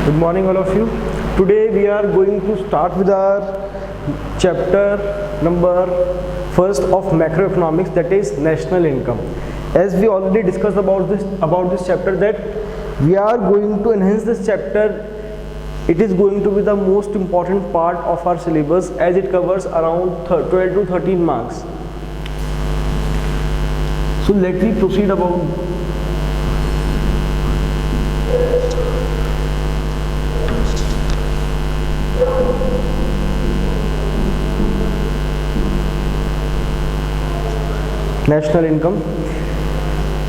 Good morning all of you. Today we are going to start with our chapter number first of macroeconomics, that is national income. As we already discussed about this chapter, that we are going to enhance this chapter. It is going to be the most important part of our syllabus as it covers around 12 to 13 marks. So let me proceed about national income.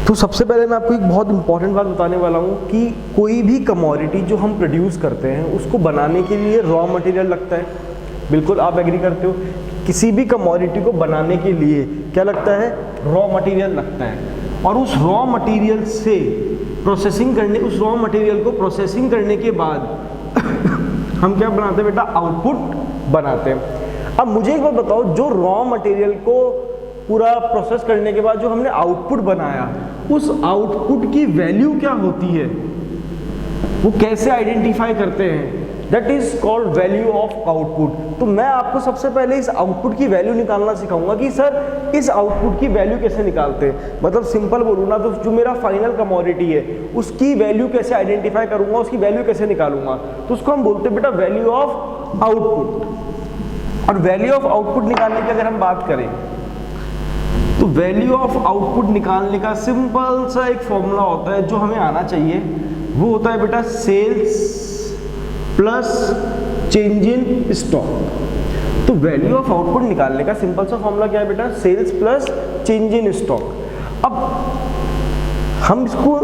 तो सबसे पहले मैं आपको एक बहुत important बात बताने वाला हूँ कि कोई भी कमोडिटी जो हम प्रोड्यूस करते हैं उसको बनाने के लिए रॉ मटेरियल लगता है। बिल्कुल आप एग्री करते हो, किसी भी कमोडिटी को बनाने के लिए क्या लगता है? रॉ मटेरियल लगता है। और उस रॉ मटेरियल से प्रोसेसिंग करने, उस रॉ मटेरियल को प्रोसेसिंग करने के बाद हम क्या बनाते हैं बेटा? आउटपुट बनाते हैं। अब मुझे एक बात बताओ, जो रॉ मटेरियल को पूरा प्रोसेस करने के बाद जो हमने आउटपुट बनाया, उस आउटपुट की वैल्यू क्या होती है, वो कैसे आइडेंटिफाई करते हैं? That is called value of output. तो मैं आपको सबसे पहले इस आउटपुट की वैल्यू निकालना सिखाऊंगा कि सर इस आउटपुट की वैल्यू कैसे निकालते हैं। मतलब सिंपल बोलूँ ना तो जो मेरा फाइनल कमोडिटी है उसकी वैल्यू कैसे आइडेंटिफाई करूंगा, उसकी वैल्यू कैसे निकालूंगा, तो उसको हम बोलते हैं बेटा वैल्यू ऑफ आउटपुट। और वैल्यू ऑफ आउटपुट निकालने की अगर हम बात करें तो वैल्यू ऑफ आउटपुट निकालने का सिंपल सा एक फॉर्मूला होता है जो हमें आना चाहिए। वो होता है बेटा sales plus change in stock. तो वैल्यू ऑफ आउटपुट निकालने का सिंपल सा फॉर्मूला क्या है बेटा? Sales plus change in stock. अब हम इसको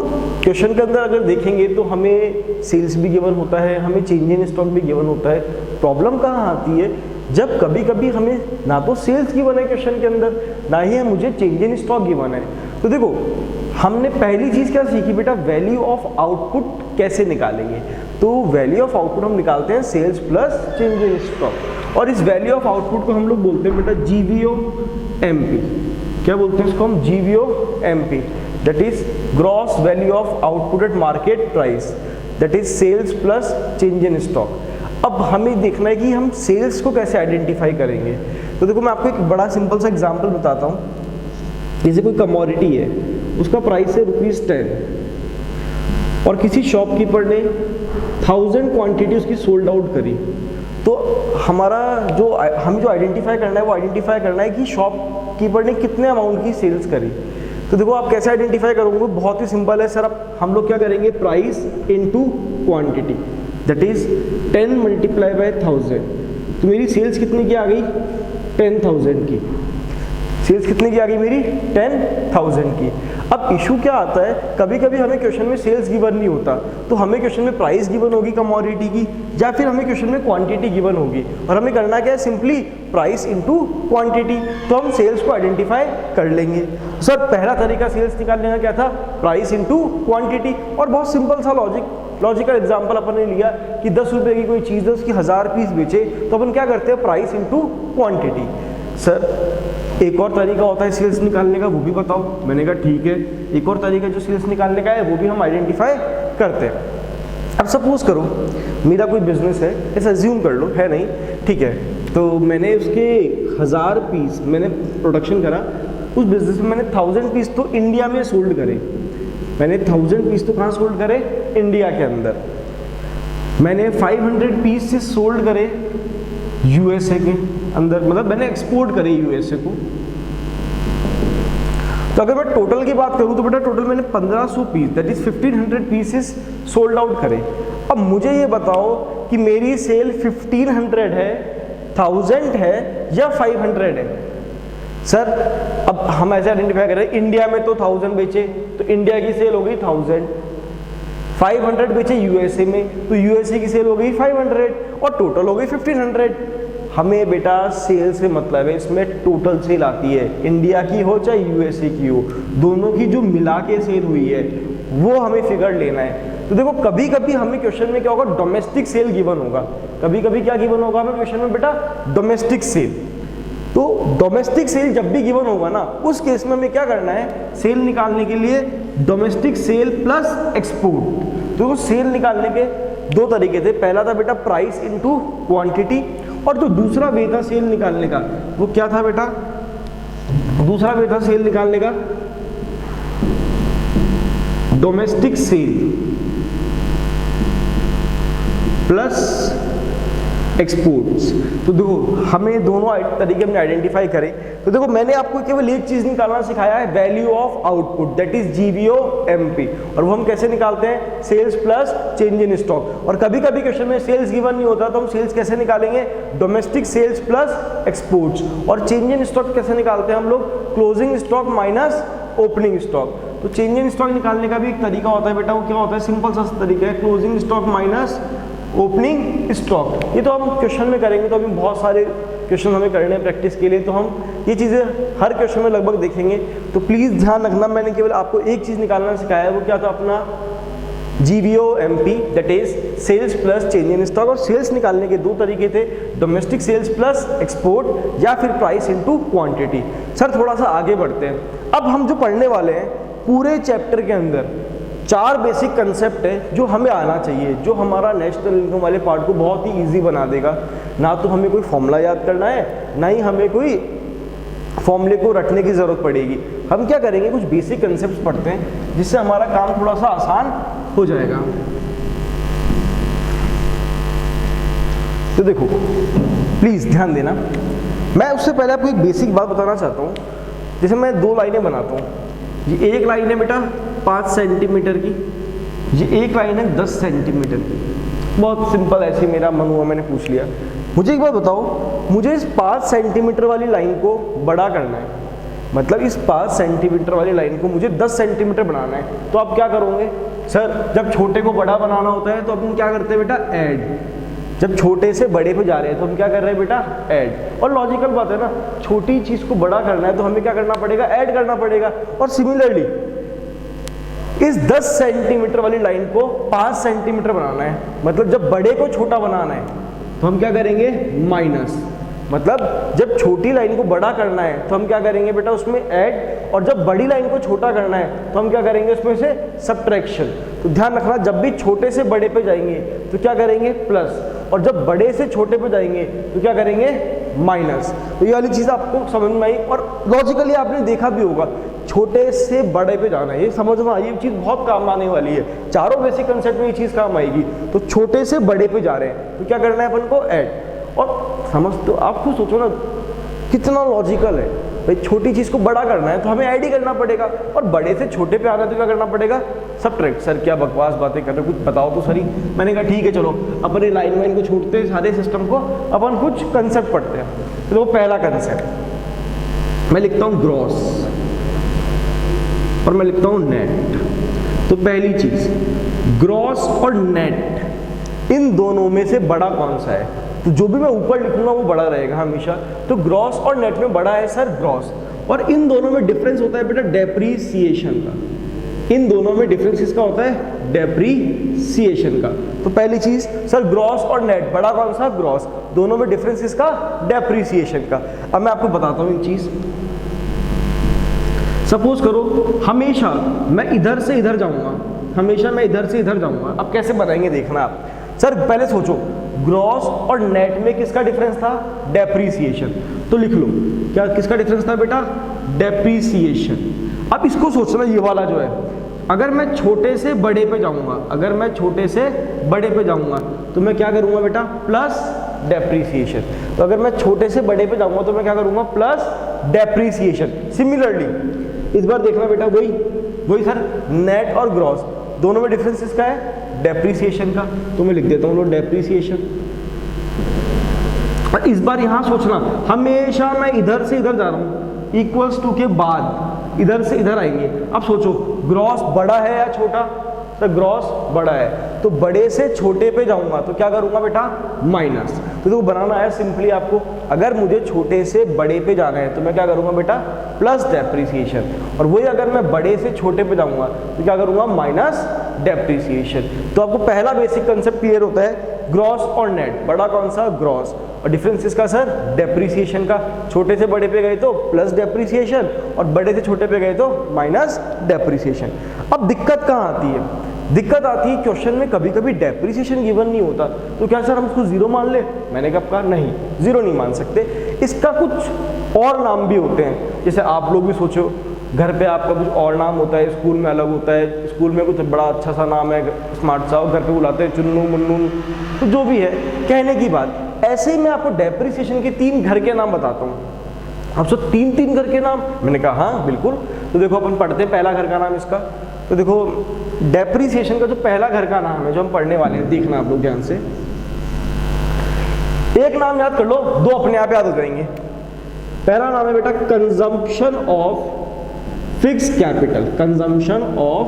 क्वेश्चन के अंदर अगर देखेंगे तो हमें सेल्स भी गिवन होता है, हमें चेंज इन स्टॉक भी गिवन होता है। प्रॉब्लम कहाँ आती है? जब कभी कभी हमें ना तो सेल्स गिवन है क्वेश्चन के अंदर, ना ही मुझे चेंज इन स्टॉक गिवन है। तो देखो हमने पहली चीज क्या सीखी बेटा? वैल्यू ऑफ आउटपुट कैसे निकालेंगे। तो वैल्यू ऑफ आउटपुट हम निकालते हैं sales plus change in stock. और इस वैल्यू ऑफ आउटपुट को हम लोग बोलते हैं बेटा जीवीओ एमपी। क्या बोलते हैं इसको हम? GVO MP, that is gross value of output at market price, that is sales plus change in stock. अब हमें देखना है कि हम सेल्स को कैसे आइडेंटिफाई करेंगे। तो देखो मैं आपको एक बड़ा सिंपल सा एग्जांपल बताता हूँ। जैसे कोई कमोडिटी है, उसका प्राइस है ₹10 और किसी शॉपकीपर ने 1000 क्वांटिटी उसकी सोल्ड आउट करी। तो हमारा हमें जो आइडेंटिफाई करना है वो आइडेंटिफाई करना है कि शॉपकीपर ने कितने अमाउंट की सेल्स करी। तो देखो आप कैसे आइडेंटिफाई करोगे? बहुत ही सिंपल है सर। अब हम लोग क्या करेंगे? Price into quantity, that is 10 multiply by 1000। तो मेरी सेल्स कितनी की आ गई? 10,000 की। सेल्स कितनी की आ गई मेरी? 10,000 की। अब इशू क्या आता है, कभी कभी हमें क्वेश्चन में सेल्स गिवन नहीं होता, तो हमें क्वेश्चन में प्राइस गिवन होगी कमोडिटी की, या फिर हमें क्वेश्चन में क्वांटिटी गिवन होगी। और हमें करना क्या है? Simply price into quantity. तो हम सेल्स को आइडेंटिफाई कर लेंगे। सर पहला तरीका सेल्स निकालने का क्या था? Price into quantity. और बहुत सिंपल सा लॉजिकल एग्जांपल अपन ने लिया कि 10 रुपए की कोई चीज़ है, उसकी 1000 पीस बेचे, तो अपन क्या करते हैं? Price into quantity. सर एक और तरीका होता है सेल्स निकालने का, वो भी बताओ। मैंने कहा ठीक है, एक और तरीका जो सेल्स निकालने का है वो भी हम आइडेंटिफाई करते हैं। अब सपोज करो मेरा कोई बिजनेस है, ऐसा अज्यूम कर लो, है नहीं, ठीक है। तो मैंने उसके 1000 पीस मैंने प्रोडक्शन करा, उस बिजनेस में मैंने 1000 पीस तो इंडिया में सोल्ड करे। मैंने 1000 पीस तो कहाँ सोल्ड करे? इंडिया के अंदर। मैंने 500 पीस से सोल्ड करे यूएसए के अंदर, मतलब मैंने एक्सपोर्ट करे यूएसए को। तो अगर मैं टोटल की बात करूं तो बेटा टोटल मैंने 1500 piece, that is 1500 pieces sold out करे। अब मुझे ये बताओ कि मेरी सेल 1500 है, 1000 है या 500 है? सर अब हम ऐसे आइडेंटिफाई कर रहे हैं, इंडिया में तो 1000 बेचे तो इंडिया की सेल हो गई 1000, 500 बेचे यूएसए में तो यूएसए की सेल हो गई 500 और टोटल हो गई 1500। हमें बेटा सेल से मतलब है, इसमें टोटल सेल आती है, इंडिया की हो चाहे यूएसए की हो, दोनों की जो मिला के सेल हुई है वो हमें फिगर लेना है। तो देखो कभी कभी हमें क्वेश्चन में क्या होगा? डोमेस्टिक सेल गिवन होगा। कभी कभी क्या गिवन होगा हमें क्वेश्चन में बेटा? Domestic sale. तो डोमेस्टिक सेल जब भी गिवन होगा ना, उस केस में हमें क्या करना है? सेल निकालने के लिए डोमेस्टिक सेल प्लस एक्सपोर्ट। तो सेल निकालने के दो तरीके थे, पहला था बेटा प्राइस इनटू क्वांटिटी, और जो दूसरा वे था सेल निकालने का वो क्या था बेटा, दूसरा वे था सेल निकालने का डोमेस्टिक सेल प्लस एक्सपोर्ट्स। तो देखो हमें दोनों तरीके हमने आइडेंटिफाई करें। तो देखो मैंने आपको केवल एक चीज निकालना सिखाया है, value of output, that is GVO/MP, और वो हम कैसे निकालते हैं, sales plus change in stock. और कभी कभी क्वेश्चन में सेल्स गिवन नहीं होता तो हम सेल्स कैसे निकालेंगे, डोमेस्टिक सेल्स प्लस एक्सपोर्ट्स। और चेंज इन स्टॉक कैसे निकालते हैं हम लोग, closing stock minus opening stock. तो चेंज इन स्टॉक निकालने का भी एक तरीका होता है बेटा, वो क्या होता है, सिंपल सा तरीका है, closing stock minus opening stock. ये तो हम क्वेश्चन में करेंगे, तो अभी बहुत सारे क्वेश्चन हमें करने हैं प्रैक्टिस के लिए, तो हम ये चीज़ें हर क्वेश्चन में लगभग देखेंगे। तो प्लीज़ ध्यान रखना, मैंने केवल आपको एक चीज़ निकालना सिखाया है, वो क्या था अपना GVO/MP, that is sales plus change in stock. और सेल्स निकालने के दो तरीके थे, डोमेस्टिक सेल्स प्लस एक्सपोर्ट या फिर प्राइस इनटू क्वांटिटी। सर थोड़ा सा आगे बढ़ते हैं, अब हम जो पढ़ने वाले हैं पूरे चैप्टर के अंदर 4 बेसिक कंसेप्ट है जो हमें आना चाहिए, जो हमारा नेशनल इनकम वाले पार्ट को बहुत ही इजी बना देगा। ना तो हमें कोई फॉर्मूला याद करना है, ना ही हमें कोई फॉर्मूले को रटने की ज़रूरत पड़ेगी। हम क्या करेंगे, कुछ बेसिक कंसेप्ट पढ़ते हैं जिससे हमारा काम थोड़ा सा आसान हो जाएगा। तो देखो प्लीज़ ध्यान देना, मैं उससे पहले आपको एक बेसिक बात बताना चाहता हूँ। जैसे मैं 2 लाइनें बनाता हूँ, ये एक लाइन है बेटा 5 सेंटीमीटर की, ये एक लाइन है 10 सेंटीमीटर की। बहुत सिंपल, ऐसे मेरा मन हुआ मैंने पूछ लिया। मुझे एक बात बताओ, मुझे इस 5 सेंटीमीटर वाली लाइन को बड़ा करना है, मतलब इस 5 सेंटीमीटर वाली लाइन को मुझे 10 सेंटीमीटर बनाना है। तो आप क्या करोगे, सर जब छोटे को बड़ा बनाना होता है तो अपन क्या करते हैं बेटा, ऐड। जब छोटे से बड़े पे जा रहे हैं तो हम क्या कर रहे हैं बेटा, ऐड। और लॉजिकल बात है ना, छोटी चीज़ को बड़ा करना है तो हमें क्या करना पड़ेगा, ऐड करना पड़ेगा। और सिमिलरली इस 10 सेंटीमीटर वाली लाइन को 5 सेंटीमीटर बनाना है, मतलब जब बड़े को छोटा बनाना है तो हम क्या करेंगे, माइनस। मतलब जब छोटी लाइन को बड़ा करना है तो हम क्या करेंगे बेटा, उसमें ऐड। और जब बड़ी लाइन को छोटा करना है तो हम क्या करेंगे, उसमें से सब्ट्रैक्शन। तो ध्यान रखना, जब भी छोटे से बड़े पे जाएंगे तो क्या करेंगे, प्लस। और जब बड़े से छोटे पे जाएंगे तो क्या करेंगे, माइनस। तो ये वाली चीज़ आपको समझ में आई, और लॉजिकली आपने देखा भी होगा, छोटे से बड़े पे जाना है, ये समझना, ये चीज़ बहुत काम आने वाली है। चारों बेसिक कंसेप्ट में ये चीज़ काम आएगी। तो छोटे से बड़े पे जा रहे हैं तो क्या करना है अपन को, ऐड। और समझ तो आप खुद सोचो ना कितना लॉजिकल है भाई, छोटी चीज़ को बड़ा करना है तो हमें ऐड ही करना पड़ेगा, और बड़े से छोटे पे आना है तो क्या करना पड़ेगा, सब्ट्रैक्ट। सर क्या बकवास बातें कर रहे हो, कुछ बताओ तो सही। मैंने कहा ठीक है चलो, अपने लाइन वाइन को छोड़ते हैं, सारे सिस्टम को, अपन कुछ कंसेप्ट पढ़ते हैं। तो पहला कंसेप्ट मैं लिखता हूँ ग्रॉस और मैं लिखता हूँ नेट। तो पहली चीज़, ग्रॉस और नेट, इन दोनों में से बड़ा कौन सा है, तो जो भी मैं ऊपर लिखूंगा वो बड़ा रहेगा हमेशा। तो ग्रॉस और नेट में बड़ा है सर ग्रॉस, और इन दोनों में डिफरेंस होता है बेटा डेप्रीसिएशन का। इन दोनों में डिफरेंस किसका होता है, डेप्रीसिएशन का। तो पहली चीज सर ग्रॉस और नेट, बड़ा कौन सा, ग्रॉस। दोनों में डिफरेंस किसका, डेप्रीसिएशन का। अब मैं आपको बताता हूँ एक चीज, सपोज करो हमेशा मैं इधर से इधर जाऊंगा, हमेशा मैं इधर से इधर जाऊंगा। अब कैसे बनाएंगे देखना आप। सर पहले सोचो, ग्रॉस और नेट में किसका डिफरेंस था, डेप्रीसिएशन। तो लिख लो क्या किसका डिफरेंस था बेटा, डेप्रीसिएशन। अब इसको सोचना, ये वाला जो है, अगर मैं छोटे से बड़े पे जाऊंगा, अगर मैं छोटे से बड़े पे जाऊंगा तो मैं क्या करूंगा बेटा, प्लस डेप्रीसिएशन। तो अगर मैं छोटे से बड़े पे जाऊंगा तो मैं क्या करूंगा, प्लस डेप्रीसिएशन। सिमिलरली इस बार देखना बेटा, वही सर नेट और ग्रॉस दोनों में डिफरेंस किसका है, डेप्रीसिएशन का। तो मैं लिख देता हूँ डेप्रीसिएशन। और इस बार यहां सोचना, हमेशा मैं इधर से इधर जा रहा हूं, इक्वल्स टू के बाद इधर से इधर आएंगे। अब सोचो ग्रॉस बड़ा है या छोटा, तो ग्रॉस बड़ा है, तो बड़े से छोटे पे जाऊंगा तो क्या करूंगा बेटा, माइनस। तो देखो बनाना है सिंपली आपको, अगर मुझे छोटे से बड़े पे जाना है तो मैं क्या करूंगा बेटा, प्लस डेप्रीसिएशन। और वही अगर मैं बड़े से छोटे पे जाऊंगा तो क्या करूंगा, माइनस डेप्रीसिएशन। तो आपको पहला बेसिक कंसेप्ट क्लियर होता है, ग्रॉस और नेट, बड़ा कौन सा, ग्रॉस, और डिफरेंस इसका सर डेप्रीसिएशन का। छोटे से बड़े पे गए तो प्लस डेप्रीसिएशन, और बड़े से छोटे पे गए तो माइनस डेप्रीसिएशन। अब दिक्कत कहाँ आती है, दिक्कत आती है क्वेश्चन में कभी कभी डेप्रिसिएशन गिवन नहीं होता, तो क्या सर हम उसको जीरो मान ले? मैंने कब कहा नहीं, जीरो नहीं मान सकते, इसका कुछ और नाम भी होते हैं। जैसे आप लोग भी सोचो, घर पे आपका कुछ और नाम होता है, स्कूल में अलग होता है, स्कूल में कुछ बड़ा अच्छा सा नाम है स्मार्ट सा, घर पे बुलाते हैं चुन्नू मुन्नू, तो जो भी है कहने की बात। ऐसे ही मैं आपको डेप्रिसिएशन के 3 घर के नाम बताता हूँ। अब सर 3 घर के नाम? मैंने कहा हाँ बिल्कुल। तो देखो अपन पढ़ते हैं पहला घर का नाम इसका। तो देखो डेप्रिसिएशन का जो पहला घर का नाम है जो हम पढ़ने वाले हैं, देखना आप लोग ध्यान से, एक नाम याद कर लो, 2 अपने आप याद हो जाएंगे। पहला नाम है बेटा consumption of fixed capital, consumption of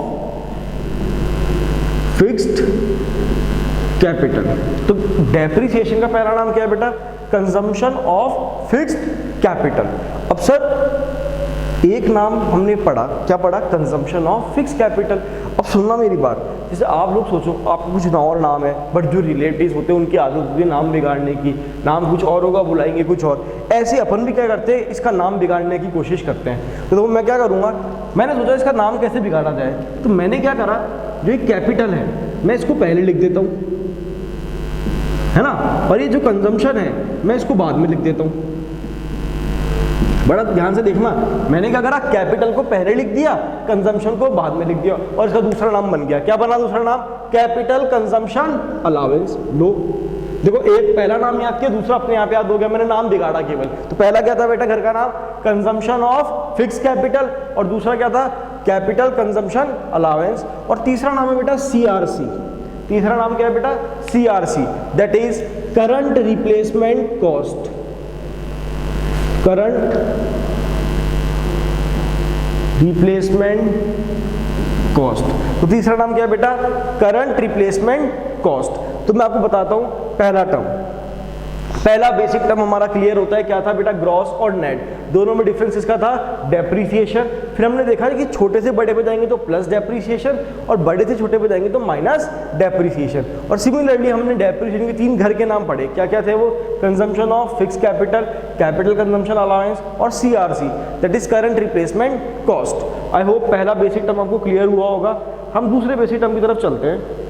fixed capital. तो डेप्रिसिएशन का पहला नाम क्या है बेटा? Consumption of fixed capital. अब सर एक नाम हमने पढ़ा, क्या पढ़ा? Consumption of fixed capital. अब सुनना मेरी बात, जैसे आप लोग सोचो आपको कुछ और नाम है, बट जो रिलेटिव्स होते हैं उनकी आदत होती है नाम बिगाड़ने की, नाम कुछ और होगा बुलाएंगे कुछ और, ऐसे अपन भी क्या करते हैं, इसका नाम बिगाड़ने की कोशिश करते हैं। तो मैं क्या करूँगा, मैंने सोचा इसका नाम कैसे बिगाड़ा जाए, तो मैंने क्या करा, जो एक कैपिटल है मैं इसको पहले लिख देता हूँ, है ना, और ये जो कंजम्पशन है मैं इसको बाद में लिख देता हूँ। बड़ा ध्यान से देखना, मैंने क्या करा, कैपिटल को पहले लिख दिया, कंजम्पशन को बाद में लिख दिया, और इसका दूसरा नाम बन गया। क्या बना दूसरा नाम? Capital consumption allowance. लो देखो, एक पहला नाम याद किया, दूसरा अपने आप याद हो गया, मैंने नाम बिगाड़ा केवल। तो पहला क्या था बेटा घर का नाम? कंजम्पशन ऑफ फिक्स कैपिटल, और दूसरा क्या था? Capital consumption allowance. और तीसरा नाम है बेटा CRC। तीसरा नाम क्या है बेटा? CRC, that is current replacement cost. Current replacement cost. तो तीसरा नाम क्या है बेटा? Current replacement cost. तो मैं आपको बताता हूं पहला टर्म, पहला बेसिक टर्म हमारा क्लियर होता है, क्या था बेटा? ग्रॉस और नेट, दोनों में डिफरेंस इसका था डेप्रीसिएशन। फिर हमने देखा कि छोटे से बड़े पे जाएंगे तो प्लस डेप्रीसिएशन, और बड़े से छोटे पे जाएंगे तो माइनस डेप्रीसिएशन। और सिमिलरली हमने डेप्रीसिएशन के 3 घर के नाम पढ़े, क्या क्या थे वो? Consumption of fix capital, capital consumption allowance, और CRC, that is current replacement cost. I hope पहला बेसिक टर्म आपको क्लियर हुआ होगा। हम दूसरे बेसिक टर्म की तरफ चलते हैं।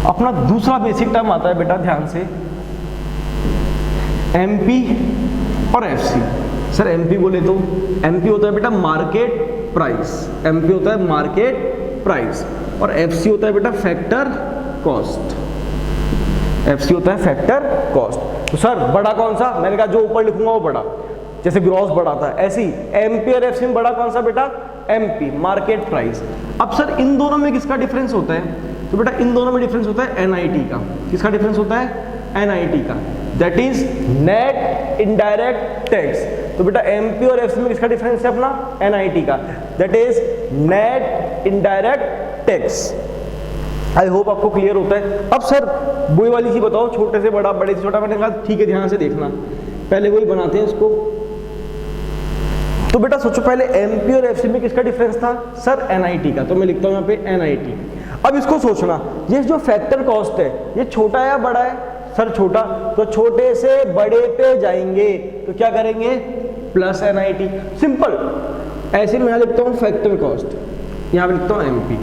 अपना दूसरा बेसिक टर्म आता है बेटा, ध्यान से, MP और FC। सर MP बोले तो MP होता है बेटा मार्केट प्राइस, MP होता है मार्केट प्राइस, और FC होता है बेटा फैक्टर कॉस्ट। FC होता है फैक्टर कॉस्ट। तो सर बड़ा कौन सा? मैंने कहा जो ऊपर लिखूंगा वो बड़ा, जैसे ग्रॉस बड़ा था ऐसे ही MP और FC में बड़ा कौन सा बेटा? MP, market price. अब सर इन दोनों में किसका डिफरेंस होता है? तो बेटा इन दोनों में डिफरेंस होता है NIT का। किसका डिफरेंस होता है? NIT का, that is net indirect tax. तो बेटा MP और FC में किसका डिफरेंस है? अपना NIT का, that is net indirect tax. I hope आपको क्लियर होता है। अब सर वही वाली चीज बताओ, छोटे से बड़ा, बड़े से छोटा। मैंने कहा ठीक है, ध्यान से देखना, पहले वही बनाते हैं इसको। तो बेटा सोचो पहले MP और FC में किसका डिफरेंस था? सर NIT का, तो मैं लिखता हूं यहाँ पे NIT। अब इसको सोचना, ये जो फैक्टर कॉस्ट है ये छोटा है या बड़ा है? सर छोटा, तो छोटे से बड़े पे जाएंगे तो क्या करेंगे? Plus NIT। सिंपल। ऐसे मैं लिखता हूँ फैक्टर कॉस्ट, यहाँ पे लिखता हूँ MP।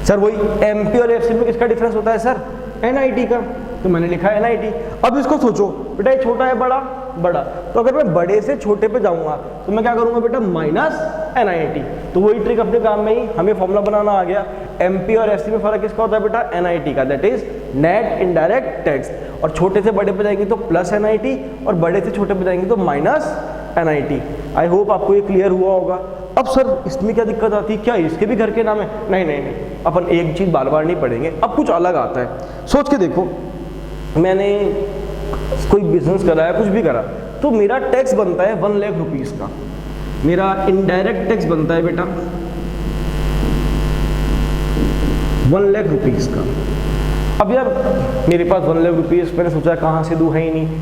सर वही MP और FC में किसका डिफरेंस होता है? सर NIT का, तो मैंने लिखा है NIT। अब इसको सोचो बेटा, ये छोटा है बड़ा? बड़ा। तो अगर मैं बड़े से छोटे पे जाऊंगा तो मैं क्या करूंगा बेटा? Minus NIT। तो वही ट्रिक अपने काम में ही, हमें फॉर्मूला बनाना आ गया। MP और FC में फर्क किसका होता है बेटा? NIT का, that is net indirect tax. और छोटे से बड़े पे जाएंगे तो प्लस NIT, और बड़े से छोटे पे जाएंगे तो माइनस NIT। आई होप आपको ये क्लियर हुआ होगा। अब सर इसमें क्या दिक्कत आती है? क्या इसके भी घर के नाम है? नहीं नहीं नहीं, अपन एक चीज बार बार नहीं पढ़ेंगे, अब कुछ अलग आता है। सोच के देखो, मैंने कोई बिजनेस करा है, कुछ भी करा, तो मेरा टैक्स बनता है 1 लाख रुपीज का। मेरा इनडायरेक्ट टैक्स बनता है बेटा 1 लाख रुपीज का। अब यार मेरे पास 1 लाख रुपीज, मैंने सोचा कहाँ से दूँ, है ही नहीं।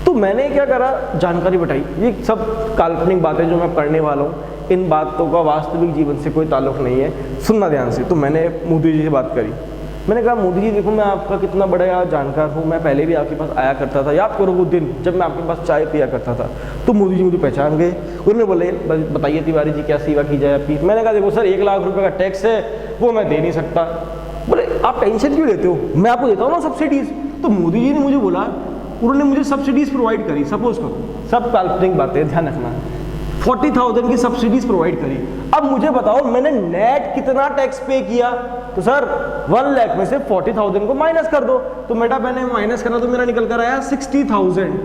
तो मैंने क्या करा, जानकारी बटाई। ये सब काल्पनिक बातें जो मैं करने वाला हूँ, इन बातों का वास्तविक जीवन से कोई ताल्लुक नहीं है, सुनना ध्यान से। तो मैंने मोदी जी से बात करी, मैंने कहा मोदी जी देखो मैं आपका कितना बड़ा जानकार हूँ, मैं पहले भी आपके पास आया करता था, याद करो वो दिन जब मैं आपके पास चाय पिया करता था। तो मोदी जी मुझे पहचान गए, उन्होंने बोले बताइए तिवारी जी क्या सेवा की जाए आपकी। मैंने कहा देखो सर 1 लाख रुपये का टैक्स है वो मैं दे नहीं सकता। बोले आप टेंशन क्यों लेते हो, मैं आपको देता हूँ ना सब्सिडीज़। तो मोदी जी ने मुझे बोला, उन्होंने मुझे सब्सिडीज़ प्रोवाइड करी, सपोज करो, सब काल्पनिक बातें ध्यान रखना, 40,000 की सब्सिडीज प्रोवाइड करी। अब मुझे बताओ मैंने नेट कितना टैक्स पे किया, तो सर 1 लाख में से 40,000 को माइनस कर दो, तो मैंने माइनस करना तो मेरा निकल कर आया 60,000।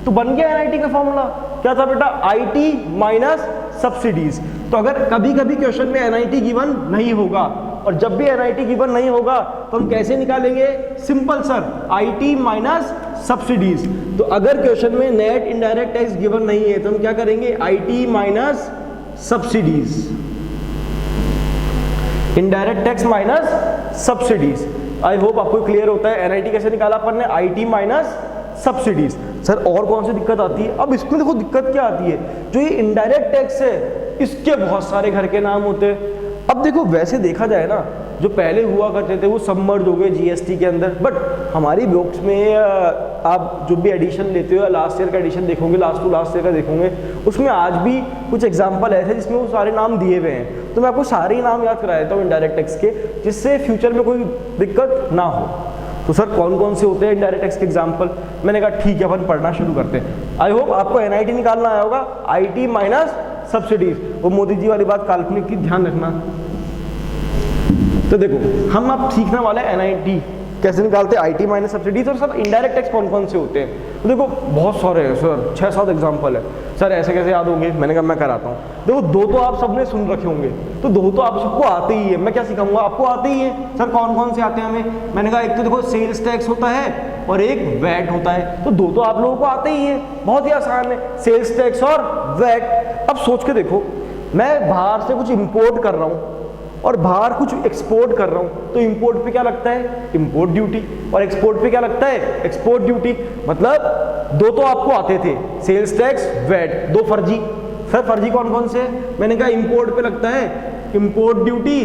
तो बन गया एनआईटी का फॉर्मूला, क्या था बेटा, आईटी माइनस सब्सिडीज। तो अगर कभी कभी क्वेश्चन में एनआईटी गिवन नहीं होगा, और जब भी एनआईटी गिवन नहीं होगा तो हम कैसे निकालेंगे, simple sir, IT minus subsidies. तो अगर क्वेश्चन में नेट इनडायरेक्ट टैक्स गिवन नहीं है तो हम क्या करेंगे, IT minus subsidies, indirect tax minus subsidies. I hope आपको क्लियर होता है। एनआईटी कैसे निकाला अपन ने, आईटी माइनस सब्सिडीज। सर और कौन सी दिक्कत आती है, अब इसमें देखो दिक्कत क्या आती है, जो ये इनडायरेक्ट टैक्स है इसके बहुत सारे घर के नाम होते हैं। अब देखो वैसे देखा जाए ना, जो पहले हुआ करते थे वो सबमर्ज हो गए जीएसटी के अंदर, बट हमारी बुक्स में आप जो भी एडिशन लेते हो, लास्ट ईयर का एडिशन देखोगे, लास्ट टू लास्ट ईयर का देखोगे, उसमें आज भी कुछ एग्जाम्पल ऐसे जिसमें वो सारे नाम दिए हुए हैं। तो मैं आपको सारे ही नाम याद करा देता हूँ इनडायरेक्ट टैक्स के, जिससे फ्यूचर में कोई दिक्कत ना हो। तो सर कौन कौन से होते हैं इनडायरेक्ट टैक्स के एग्जाम्पल, मैंने कहा ठीक है अपन पढ़ना शुरू करते हैं। आई होप आपको एनआईटी निकालना आया होगा, आईटी माइनस सब्सिडीज। वो मोदी जी वाली बात काल्पनिक की, ध्यान रखना। तो देखो हम अब सीखने वाले हैं एनआईटी कैसे निकालते हैं, आईटी माइनस सब्सिडीज। और सर इनडायरेक्ट टैक्स कौन कौन से होते हैं, तो देखो बहुत सारे हैं सर, 6-7 एग्जाम्पल है। सर ऐसे कैसे याद होंगे, मैंने कहा मैं कराता हूँ। देखो 2 तो आप सबने सुन रखे होंगे, तो 2 तो आप सबको आते ही है, मैं क्या सिखाऊंगा आपको आते ही है। सर कौन कौन से आते हैं हमें, मैंने कहा एक तो देखो सेल्स टैक्स होता है और एक वैट होता है, तो 2 तो आप लोगों को आते ही है, बहुत ही आसान है, सेल्स टैक्स और वैट। अब सोच के देखो, मैं बाहर से कुछ इंपोर्ट कर रहा हूँ और बाहर कुछ एक्सपोर्ट कर रहा हूँ, तो इंपोर्ट पे क्या लगता है, इंपोर्ट ड्यूटी, और एक्सपोर्ट पे क्या लगता है, एक्सपोर्ट ड्यूटी। मतलब 2 तो आपको आते थे, सेल्स टैक्स वैट, 2 फर्जी। सर फर्जी कौन कौन से, मैंने कहा इंपोर्ट पे लगता है इंपोर्ट ड्यूटी,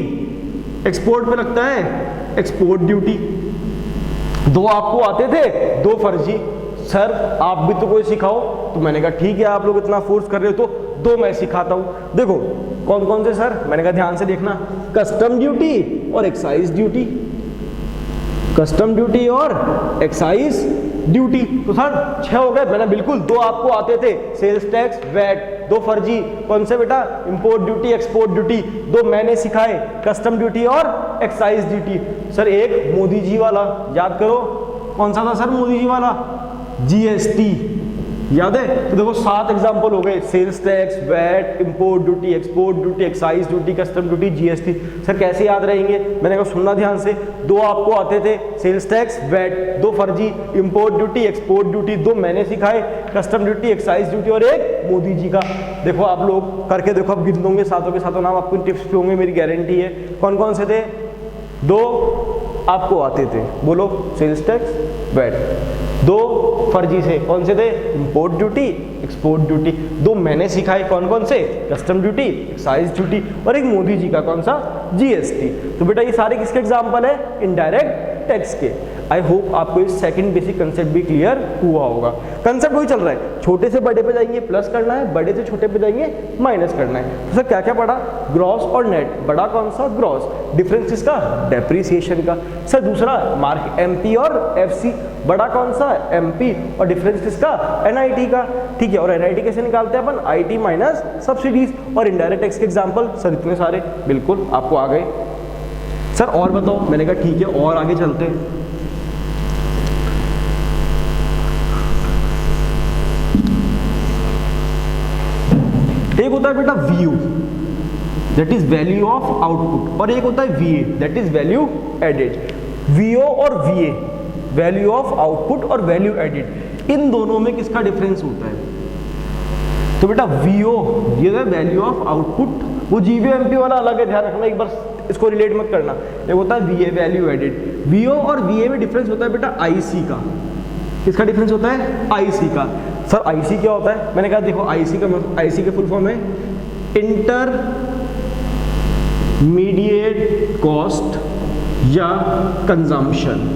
एक्सपोर्ट पे लगता है एक्सपोर्ट ड्यूटी। 2 आपको आते थे, 2 फर्जी। सर आप भी तो कोई सिखाओ, तो मैंने कहा ठीक है आप लोग इतना फोर्स कर रहे हो तो 2 मैं सिखाता हूँ। देखो कौन कौन से सर, मैंने कहा ध्यान से देखना, कस्टम ड्यूटी और एक्साइज ड्यूटी, कस्टम ड्यूटी और एक्साइज ड्यूटी। तो सर 6 हो गए, मैंने बिल्कुल 2 आपको आते थे, सेल्स टैक्स वैट, 2 फर्जी, कौन से बेटा, इंपोर्ट ड्यूटी एक्सपोर्ट ड्यूटी, 2 मैंने सिखाए, कस्टम ड्यूटी और एक्साइज ड्यूटी। सर एक मोदी जी वाला याद करो, कौन सा था सर मोदी जी वाला, जीएसटी, याद है। तो देखो 7 एग्जांपल हो गए, sales tax VAT, import duty export duty excise duty custom duty GST. Sir कैसे याद रहेंगे, मैंने कहा सुनना ध्यान से, 2 आपको आते थे, सेल्स टैक्स वैट, 2 फर्जी, इंपोर्ट ड्यूटी एक्सपोर्ट ड्यूटी, 2 मैंने सिखाए, कस्टम ड्यूटी एक्साइज ड्यूटी और एक मोदी जी का। देखो आप लोग करके देखो, आप गिन दोगे सातों के सातों नाम आपको टिप्स पे होंगे, मेरी गारंटी है। कौन कौन से थे, 2 आपको आते थे, बोलो, सेल्स टैक्स वैट, 2 फर्जी से, कौन से थे, इंपोर्ट ड्यूटी एक्सपोर्ट ड्यूटी, 2 मैंने सिखाए, कौन कौन से, कस्टम ड्यूटी एक्साइज ड्यूटी और एक मोदी जी का, कौन सा, जीएसटी। तो बेटा ये सारे किसके एग्जांपल है, इनडायरेक्ट टैक्स के। आई होप आपको इस सेकंड बेसिक कंसेप्ट भी क्लियर हुआ होगा। कंसेप्ट वही चल रहा है, छोटे से बड़े पे जाएंगे प्लस करना है, बड़े से छोटे पे जाएंगे माइनस करना है। तो सर क्या क्या पढ़ा, ग्रॉस और नेट, बड़ा कौन सा, ग्रॉस, डिफरेंस किसका, डेप्रिसिएशन का। सर दूसरा मार्क एमपी और एफसी, बड़ा कौन सा, एमपी, और डिफरेंस किसका, एनआईटी का, ठीक है। और एनआईटी कैसे निकालते हैं अपन, आईटी माइनस सब्सिडीज। और इनडायरेक्ट टैक्स के एग्जांपल सर इतने सारे बिल्कुल आपको आ गए। सर और बताओ, मैंने कहा ठीक है और आगे चलते हैं। एक होता है बेटा VU, that is value of output, और एक होता है VA, that is value added. VO और VA, वैल्यू ऑफ आउटपुट और वैल्यू एडेड, इन दोनों में किसका डिफरेंस होता है, तो बेटा VO ये है वैल्यू ऑफ आउटपुट, वो GVMP वाला अलग है, ध्यान रखना, एक बार इसको रिलेट मत करना। एक होता है VA वैल्यू एडेड। VO और VA में डिफरेंस होता है बेटा IC का, किसका डिफरेंस होता है, IC का। सर IC क्या होता है, मैंने कहा देखो IC का मतलब, IC के फुल फॉर्म है इंटरमीडिएट कॉस्ट या कंजम्पशन।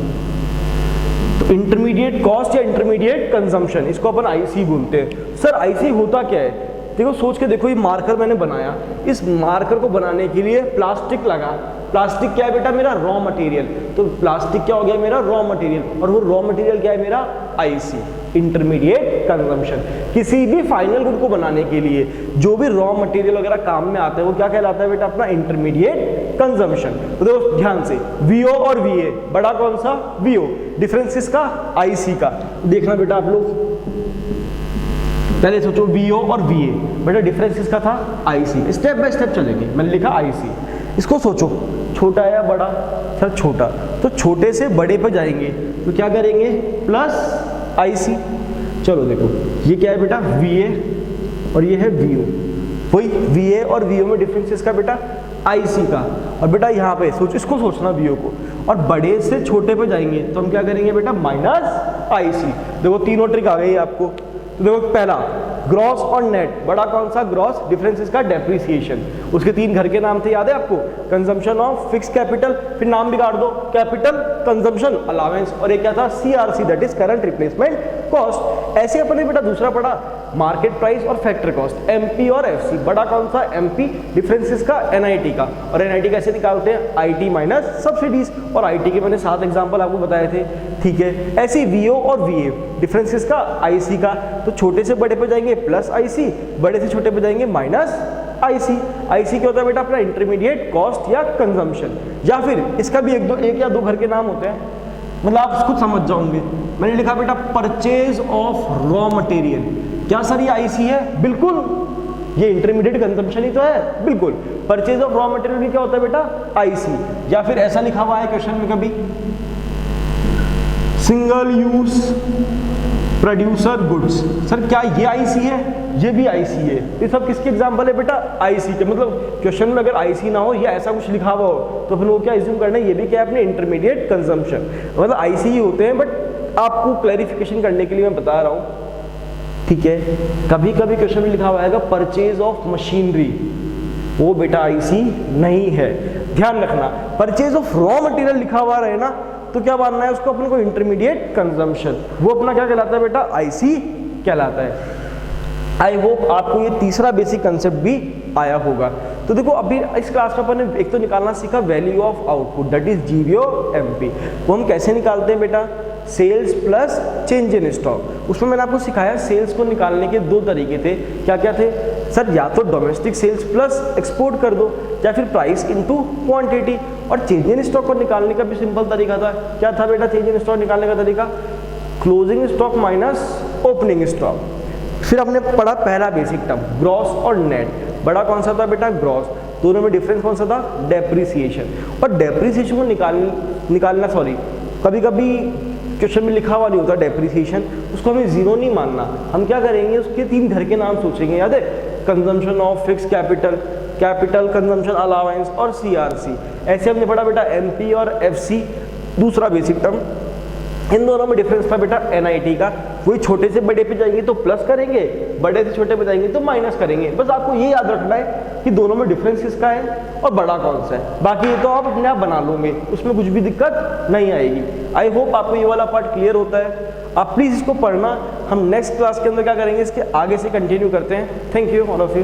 तो इंटरमीडिएट कॉस्ट या इंटरमीडिएट कंजम्पशन, इसको अपन आईसी बोलते हैं। सर आईसी होता क्या है? देखो सोच के देखो, ये मार्कर मैंने बनाया, इस मार्कर को बनाने के लिए प्लास्टिक लगा। प्लास्टिक क्या है बेटा? मेरा रॉ मटेरियल। तो प्लास्टिक क्या हो गया? मेरा रॉ मटेरियल। और वो रॉ मटेरियल क्या है? मेरा आईसी, इंटरमीडिएट कंजम्पशन। किसी भी फाइनल गुड को बनाने के लिए जो भी रॉ मटेरियल वगैरह काम में आता है वो क्या कहलाता है बेटा? अपना इंटरमीडिएट कंजम्पशन। तो देखो ध्यान से, वीओ और वीए, बड़ा कौन सा? वीओ। डिफरेंस किसका? आईसी का। देखना बेटा आप लोग, पहले सोचो वीओ और वीए, बेटा डिफरेंस किसका था? आईसी। स्टेप बाय स्टेप चलेंगे। मैंने लिखा आईसी। इसको सोचो, छोटा या बड़ा? सर छोटा। तो छोटे से बड़े पे जाएंगे तो क्या करेंगे? Plus IC. चलो देखो, ये क्या है बेटा? वीए और ये है वीओ। वही वीए और वीओ में डिफरेंस किसका बेटा? आईसी का। और बेटा यहाँ पे सोच, इसको सोचना वीओ को, और बड़े से छोटे पे जाएंगे तो हम क्या करेंगे बेटा? Minus IC. देखो तीनों ट्रिक आ गई आपको। तो देखो पहला ग्रॉस और नेट, बड़ा कौन सा? ग्रॉस। डिफरेंस इसका डेप्रिसिएशन। उसके 3 घर के नाम थे, याद है आपको? कंजम्पशन ऑफ फिक्स कैपिटल, फिर नाम बिगाड़ दो, कैपिटल कंजम्पशन अलाउंस, और एक क्या था? CRC, that is current replacement cost. ऐसे अपने बेटा दूसरा पढ़ा मार्केट प्राइस और फैक्टर कॉस्ट, एमपी और एफसी। बड़ा कौन सा? एमपी। डिफरेंस इसका एनआईटी का। और एनआईटी कैसे निकालते हैं? IT minus subsidies. और आईटी के मैंने 7 एग्जांपल आपको बताए थे, ठीक है। ऐसे वीओ और वीए, डिफरेंस इसका आईसी का। तो छोटे से बड़े पे जाएंगे प्लस आईसी, बड़े से छोटे पे जाएंगे माइनस आईसी। आईसी क्या होता है बेटा? अपना इंटरमीडिएट कॉस्ट या कंजम्पशन। या फिर इसका भी एक या दो घर के नाम होते हैं, मतलब आप खुद समझ जाओगे। मैंने लिखा बेटा परचेज ऑफ रॉ मटेरियल। क्या सर ये आईसी है? बिल्कुल, ये इंटरमीडिएट कंजम्पशन ही तो है, बिल्कुल। परचेज ऑफ रॉ मटेरियल क्या होता है बेटा? आईसी। या फिर ऐसा लिखा हुआ है क्वेश्चन में कभी, single use producer goods. Sir क्या ये आईसी है? ये भी आईसी है। ये सब किसके एग्जांपल है बेटा? आईसी के। मतलब क्वेश्चन में अगर आईसी ना हो या ऐसा कुछ लिखा हुआ हो तो फिर वो क्या एज्यूम करना है? ये भी क्या है? अपने इंटरमीडिएट कंजम्पशन। मतलब आईसी ही होते हैं, बट आपको क्लैरिफिकेशन करने के लिए मैं बता रहा हूँ, ठीक है। कभी कभी क्वेश्चन में लिखा हुआ है परचेज ऑफ मशीनरी, वो बेटा आईसी नहीं है, ध्यान रखना। परचेज ऑफ रॉ मटेरियल लिखा हुआ रहे ना तो क्या मानना है उसको? अपन को इंटरमीडिएट कंजम्पशन, वो अपना क्या कहलाता है बेटा? आईसी कहलाता है। आई होप आपको ये तीसरा बेसिक कंसेप्ट भी आया होगा। तो देखो अभी इस क्लास में अपन ने एक तो निकालना सीखा value of output, that is GVO MP. वो हम कैसे निकालते हैं बेटा? Sales plus change in stock. उसमें मैंने आपको सिखाया सेल्स को निकालने के 2 तरीके थे। क्या क्या थे सर? या तो डोमेस्टिक सेल्स प्लस एक्सपोर्ट कर दो, या फिर प्राइस इनटू क्वांटिटी। और चेंज इन स्टॉक को निकालने का भी सिंपल तरीका था। क्या था बेटा चेंज इन स्टॉक निकालने का तरीका? Closing stock minus opening stock. फिर हमने पढ़ा पहला बेसिक टर्म ग्रॉस और नेट। बड़ा कौन सा था बेटा? ग्रॉस। दोनों में डिफरेंस कौन सा था? डेप्रिसिएशन। और डेप्रिसिएशन को निकालना सॉरी, कभी कभी क्वेश्चन में लिखा हुआ नहीं होता डेप्रिसिएशन, उसको हमें जीरो नहीं मानना। हम क्या करेंगे? उसके 3 घर के नाम सोचेंगे, याद है? Consumption of fix capital, capital consumption allowance और सीआरसी। ऐसे हमने पढ़ा बेटा एमपी और एफसी, दूसरा बेसिक टर्म। इन दोनों में डिफरेंस था बेटा एनआईटी का। वही छोटे से बड़े पे जाएंगे तो प्लस करेंगे, बड़े से छोटे पे जाएंगे तो माइनस करेंगे। बस आपको ये याद रखना है कि दोनों में डिफरेंस किसका है और बड़ा कौन सा है। बाकी ये तो आप अपने आप बना लोगे, उसमें कुछ भी दिक्कत नहीं आएगी। आई होप आपको ये वाला पार्ट क्लियर होता है। आप प्लीज़ इसको पढ़ना। हम नेक्स्ट क्लास के अंदर क्या करेंगे? इसके आगे से कंटिन्यू करते हैं। Thank you all of you.